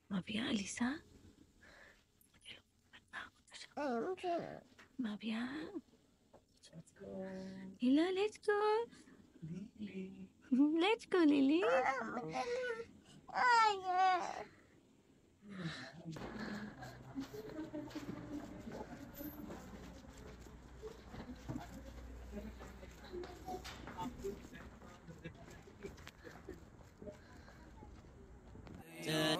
Mavia, Lisa. Mavia. Hila, let's go. Let's go, Lily.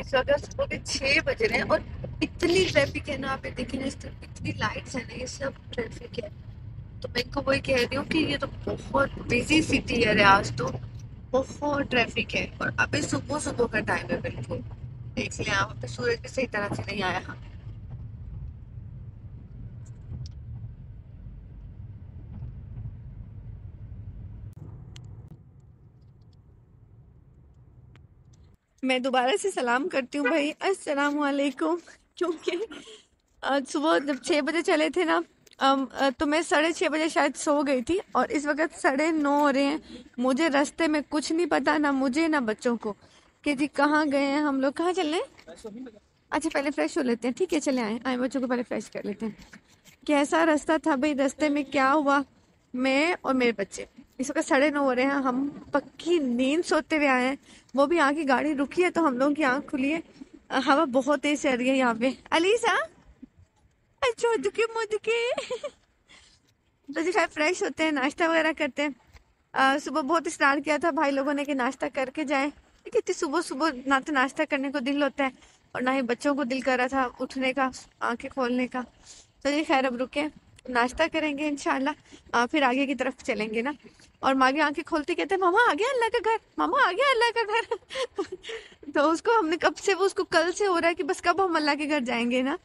इस वक्त सुबह के 6 बज रहे हैं और इतनी ट्रैफिक है ना। आप देखिए ना, इस तरफ इतनी लाइट्स है ना, ये सब ट्रैफिक है। तो मैं इनको वही कह रही हूँ कि ये तो बहुत बिजी सिटी है आज तो। बहुत ट्रैफिक है और अभी सुबह सुबह का टाइम है बिल्कुल। देख लिया आप, अभी सूरज भी सही तरह से नहीं आया। मैं दोबारा से सलाम करती हूँ भाई, अस्सलाम वालेकुम। क्योंकि आज सुबह जब 6 बजे चले थे ना, तो मैं 6:30 बजे शायद सो गई थी और इस वक्त 9:30 हो रहे हैं। मुझे रास्ते में कुछ नहीं पता, ना मुझे ना बच्चों को, कि जी कहाँ गए हैं हम लोग, कहाँ चल रहे हैं। अच्छा पहले फ्रेश हो लेते हैं, ठीक है चले आए आए, बच्चों को पहले फ्रेश कर लेते हैं। कैसा रास्ता था भाई, रास्ते में क्या हुआ। मैं और मेरे बच्चे इस वक्त 9:30 हो रहे हैं, हम पक्की नींद सोते हुए आए हैं। वो भी आगे गाड़ी रुकी है तो हम लोगों की आंख खुली है। हवा बहुत तेज चल रही है यहाँ पे। अलीसा, अच्छा दुखे मुझके। तो जी खैर फ्रेश होते हैं, नाश्ता वगैरह करते हैं। सुबह बहुत स्टार्ट किया था भाई लोगों ने कि नाश्ता करके जाएं, लेकिन इतनी सुबह सुबह ना तो नाश्ता करने को दिल होता है और ना ही बच्चों को दिल कर रहा था उठने का, आंखें खोलने का। तो जी खैर अब रुके, नाश्ता करेंगे इंशाल्लाह, फिर आगे की तरफ चलेंगे ना। और माँ की आंखें खोलते कहते हैं मामा आ गया अल्लाह का घर, मामा आ गया अल्लाह का घर। तो उसको हमने कब से, वो उसको कल से हो रहा है कि बस कब हम अल्लाह के घर जाएंगे ना।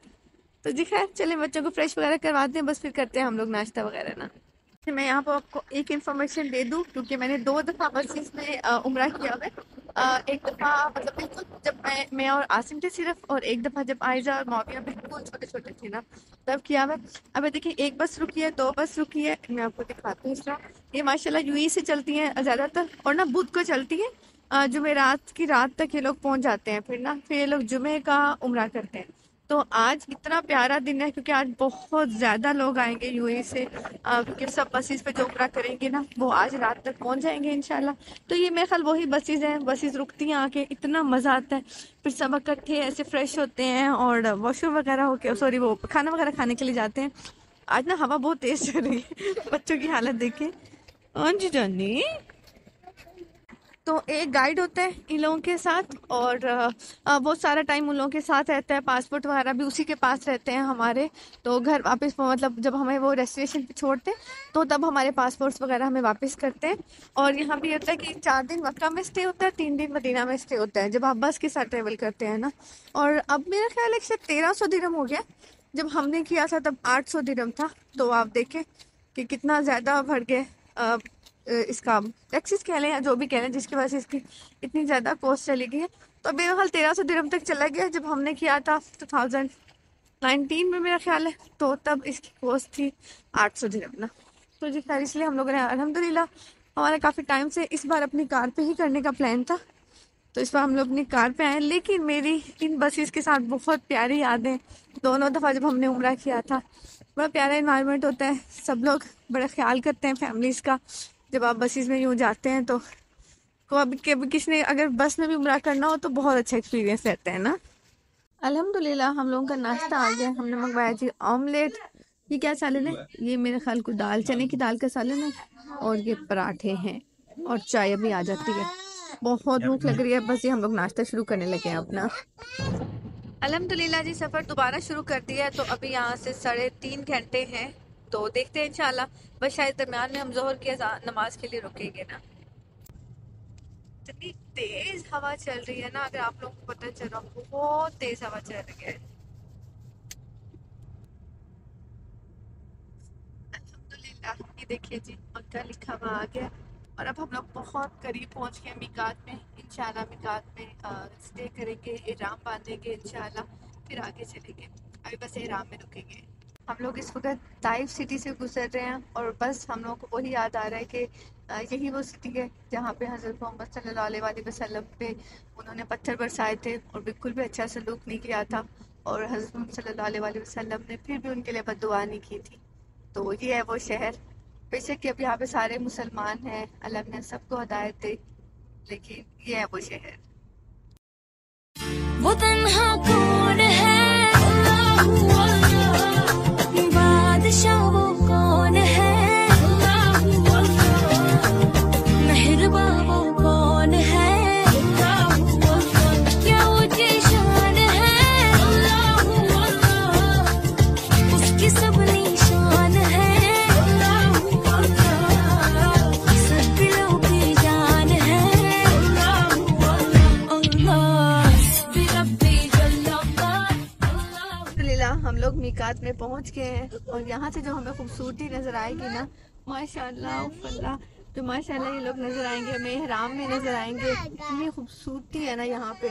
तो जी खैर चले बच्चों को फ्रेश वगैरह करवाते हैं, बस फिर करते हैं हम लोग नाश्ता वगैरह ना। मैं यहाँ पर आपको एक इन्फॉर्मेशन दे दूँ, क्योंकि मैंने 2 दफ़ा बसेस में उम्रा किया हुआ है। एक दफ़ा मतलब बिल्कुल जब मैं और आसिम थे सिर्फ, और एक दफ़ा जब आयजा और मौविया बिल्कुल छोटे छोटे थे ना, तब किया हुआ है। अब देखिए, एक बस रुकी है, 2 बस रुकी है, मैं आपको दिखाती हूँ इसका। ये माशाल्लाह यूएई से चलती हैं ज़्यादातर, और ना बुध को चलती है। जुमेरात की रात तक ये लोग पहुँच जाते हैं, फिर ना फिर ये लोग जुमे का उम्रा करते हैं। तो आज इतना प्यारा दिन है क्योंकि आज बहुत ज्यादा लोग आएंगे यूएई से, क्योंकि सब बसेस पे जो उम्रा करेंगे ना वो आज रात तक पहुंच जाएंगे इंशाल्लाह। तो ये मेरे ख्याल वही बसेस हैं, बसेस रुकती हैं आके, इतना मजा आता है। फिर सब इकट्ठे ऐसे फ्रेश होते हैं और वॉशरूम वगैरह होके, सॉरी वो खाना वगैरह खाने के लिए जाते हैं। आज ना हवा बहुत तेज चल रही है। बच्चों की हालत देखे। हाँ जी जानी। तो एक गाइड होता है इन लोगों के साथ, और वो सारा टाइम उन लोगों के साथ रहता है। पासपोर्ट वगैरह भी उसी के पास रहते हैं हमारे। तो घर वापस मतलब जब हमें वो डेस्टिनेशन पे छोड़ते हैं तो तब हमारे पासपोर्ट्स वगैरह हमें वापस करते हैं। और यहाँ भी होता है कि 4 दिन मक्का में स्टे होता है, 3 दिन मदीना में स्टे होता है जब आप बस के साथ ट्रेवल करते हैं ना। और अब मेरा ख्याल है कि शायद 1300 दिरहम हो गया। जब हमने किया था तब 800 दिरहम था। तो आप देखें कि कितना ज़्यादा बढ़ गया। इसका टैक्सेस कह लें या जो भी कह लें, जिसकी वजह से इसकी इतनी ज़्यादा कॉस्ट चली गई है। तो मेरा ख्याल 1300 दिरहम तक चला गया जब हमने किया था 2019 में मेरा ख्याल है। तो तब इसकी कॉस्ट थी 800 दिरहम ना। तो जी खैर इसलिए हम लोगों ने अल्हम्दुलिल्लाह, हमारा काफ़ी टाइम से इस बार अपनी कार पे ही करने का प्लान था। तो इस बार हम लोग अपनी कार पे आए, लेकिन मेरी इन बसेस के साथ बहुत प्यारी यादें। दोनों दफ़ा जब हमने उम्रा किया था, बड़ा प्यारा इन्वायरमेंट होता है, सब लोग बड़ा ख्याल करते हैं फैमिलीज़ का। जब आप बसेस में यूँ जाते हैं तो कभी कभी किसी ने अगर बस में भी उम्रा करना हो तो बहुत अच्छा एक्सपीरियंस रहता है ना। अल्हम्दुलिल्लाह हम लोगों का नाश्ता आ गया। हमने मंगवाया जी ऑमलेट। ये क्या सालन है, ये मेरे ख्याल को दाल, चने की दाल का सालन है। और ये पराठे हैं और चाय अभी आ जाती है। बहुत भूख लग रही है, बस ये हम लोग नाश्ता शुरू करने लगे हैं अपना। अल्हम्दुलिल्लाह जी सफ़र दोबारा शुरू कर दिया है। तो अभी यहाँ से 3.5 घंटे हैं। तो देखते हैं इंशाल्लाह, बस शायद दरम्यान में हम जोहर की नमाज के लिए रुकेंगे ना। इतनी तेज हवा चल रही है ना, अगर आप लोगों को पता चला, बहुत तेज हवा चल रही है। अल्हम्दुलिल्लाह, ये देखिए जी मक्का लिखा हुआ आ गया। और अब हम लोग बहुत करीब पहुंच गए मीकात में। इंशाल्लाह मिकात में स्टे करेंगे, इहराम बांधेंगे इंशाल्लाह, फिर आगे चलेंगे। अभी बस इहराम में रुकेंगे। हम लोग इस वक्त ताइफ सिटी से गुजर रहे हैं और बस हम लोगों को वही याद आ रहा है कि यही वो सिटी है जहाँ पे हज़रत मोहम्मद सल्लल्लाहु अलैहि वसल्लम पे उन्होंने पत्थर बरसाए थे और बिल्कुल भी अच्छा सलूक नहीं किया था, और हज़रत मोहम्मद सल्लल्लाहु अलैहि वसल्लम ने फिर भी उनके लिए बद्दुआ नहीं की थी। तो ये है वो शहर। बेशक कि अब यहाँ पे सारे मुसलमान हैं, अल्लाह ने सबको हिदायत दे, लेकिन ये है वो शहर। वो तन्हा कौन है, अल्लाहू अल्लाह, बादशाह वो कौन है, अल्लाहू अल्लाह, मेहरबा वो कौन है, अल्लाहू अल्लाह, क्या ऊंची शान है, अल्लाहू अल्लाह, उसकी सब निशान है, अल्लाहू अल्लाह, सब दिलों की जान है, अल्लाहू अल्लाह, अल्हम्दुलिल्लाह हम लोग मीकात में पहुंच गए हैं और यहाँ से जो हमें खूबसूरती नज़र आएगी ना, माशाल्लाह अल्लाह, जो माशाल्लाह ये लोग नज़र आएंगे, हमें इहराम में नज़र आएंगे। इतनी खूबसूरती है ना यहाँ पे,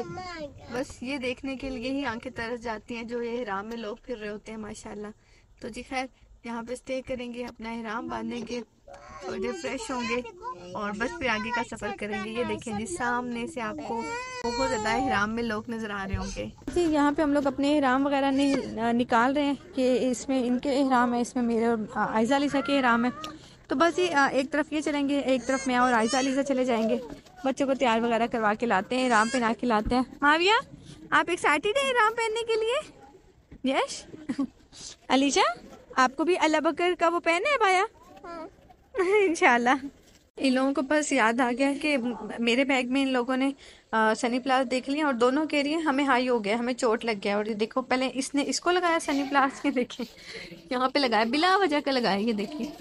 बस ये देखने के लिए ही आंखें तरस जाती हैं जो ये इहराम में लोग फिर रहे होते हैं माशाल्लाह। तो जी खैर यहाँ पे स्टे करेंगे, अपना इहराम बांधेंगे, थोड़ी देर फ्रेश होंगे और बस फिर आगे का सफ़र करेंगे। ये देखें जी सामने से आपको बहुत ज़्यादा इहराम में लोग नज़र आ रहे होंगे। जी यहाँ पे हम लोग अपने इहराम वगैरह निकाल रहे हैं कि इसमें इनके इहराम है, इसमें मेरे और आयज़ा अलीज़ा के इहराम है। तो बस ये एक तरफ ये चलेंगे, एक तरफ मैं और आयज़ा अलीज़ा चले जाएंगे। बच्चों को तैयार वगैरह करवा के लाते हैं, इहराम पहना के लाते हैं। माविया आप एक्साइटेड हैं इहराम पहनने के लिए? यश अलीशा आपको भी अल्लाह बकर का वो पहने है भाया? इंशाल्लाह। इन लोगों को बस याद आ गया कि मेरे बैग में इन लोगों ने सनी प्लास देख लिया और दोनों कह रही हैं हमें हाई हो गया, हमें चोट लग गया। और ये देखो पहले इसने इसको लगाया सनी प्लास, ये देखिए यहाँ पे लगाया, बिला वजह का लगाया, ये देखिए।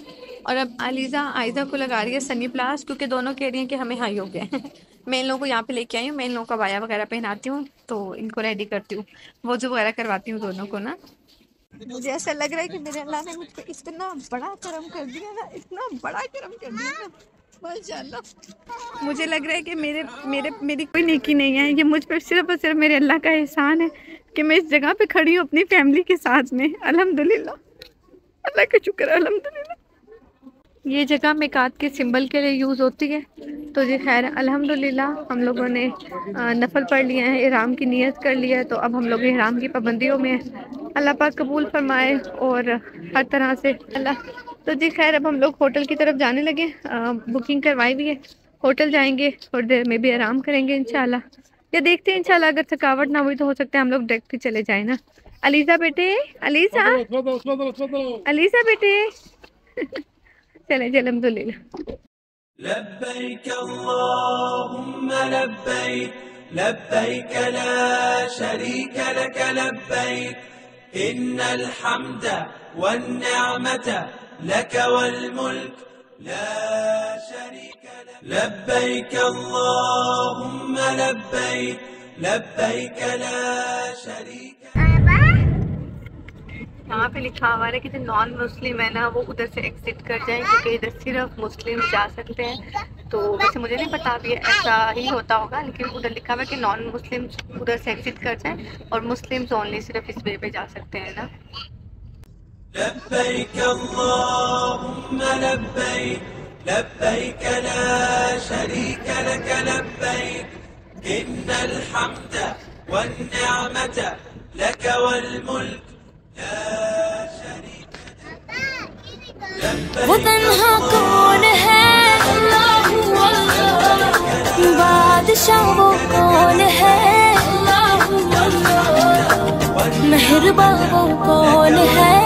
और अब अलीज़ा आयज़ा को लगा रही है सनी प्लास, क्योंकि दोनों कह रही हैं कि हमें हाई हो गया है। मैं इन लोगों को यहाँ पे लेके आई हूँ, मैं इन लोगों का बाया वगैरह पहनाती हूँ, तो इनको रेडी करती हूँ, वज़ू वगैरह करवाती हूँ दोनों को ना। मुझे ऐसा लग रहा है कि मेरे अल्लाह ने मुझ पे इतना बड़ा करम कर दिया ना, इतना बड़ा करम कर दिया ना माशाल्लाह। मुझे लग रहा है कि मेरी कोई नेकी नहीं है, ये मुझ पे सिर्फ और सिर्फ मेरे अल्लाह का एहसान है कि मैं इस जगह पे खड़ी हूँ अपनी फैमिली के साथ में। अल्हम्दुलिल्लाह, अल्लाह का शुक्र है, अल्हम्दुलिल्लाह। ये जगह मिकात के सिंबल के लिए यूज़ होती है। तो जी खैर अल्हम्दुलिल्लाह हम लोगों ने नफल पढ़ लिया है, इहराम की नियत कर लिया है, तो अब हम लोग इहराम की पाबंदियों में अल्लाह पाक कबूल फरमाए और हर तरह से अल्लाह। तो जी खैर अब हम लोग होटल की तरफ जाने लगे, बुकिंग करवाई हुई है, होटल जाएंगे, थोड़ी देर में भी आराम करेंगे इंशाल्लाह, या देखते हैं इंशाल्लाह अगर थकावट ना हुई तो हो सकता है हम लोग डायरेक्ट ही चले जाए ना। अलीज़ा बेटे, अलीज़ा अलीज़ा बेटे चले अल्हम्दुलिल्लाह। लब्बैक अल्लाहुम्मा लब्बैक लब्बैक ला शरीक लक लब्बैक इन्नल हम्द वन निअमत लक वल मुल्क ला शरीक लक लब्बैक अल्लाहुम्मा लब्बैक लब्बैक ला शरीक। यहाँ पे लिखा हुआ है कि जो नॉन मुस्लिम है ना वो उधर से एग्जिट कर जाए, क्योंकि इधर सिर्फ मुस्लिम जा सकते हैं। तो वैसे मुझे नहीं पता अभी ऐसा ही होता होगा, लेकिन उधर लिखा हुआ है कि नॉन मुस्लिम उधर से एग्जिट कर जाए और मुस्लिम्स ओनली सिर्फ इस वे पे जा सकते हैं ना। लब्बैक अल्लाहुम्मा लब्बैक लब्बैक ला शरीक लक लब्बैक इन्नल हम्द वन निअमत लक वल मुल्क। वो तन्हा कौन है, अल्लाहू अल्लाह, बादशाह वो कौन है, अल्लाहू अल्लाह, मेहरबा वो कौन है,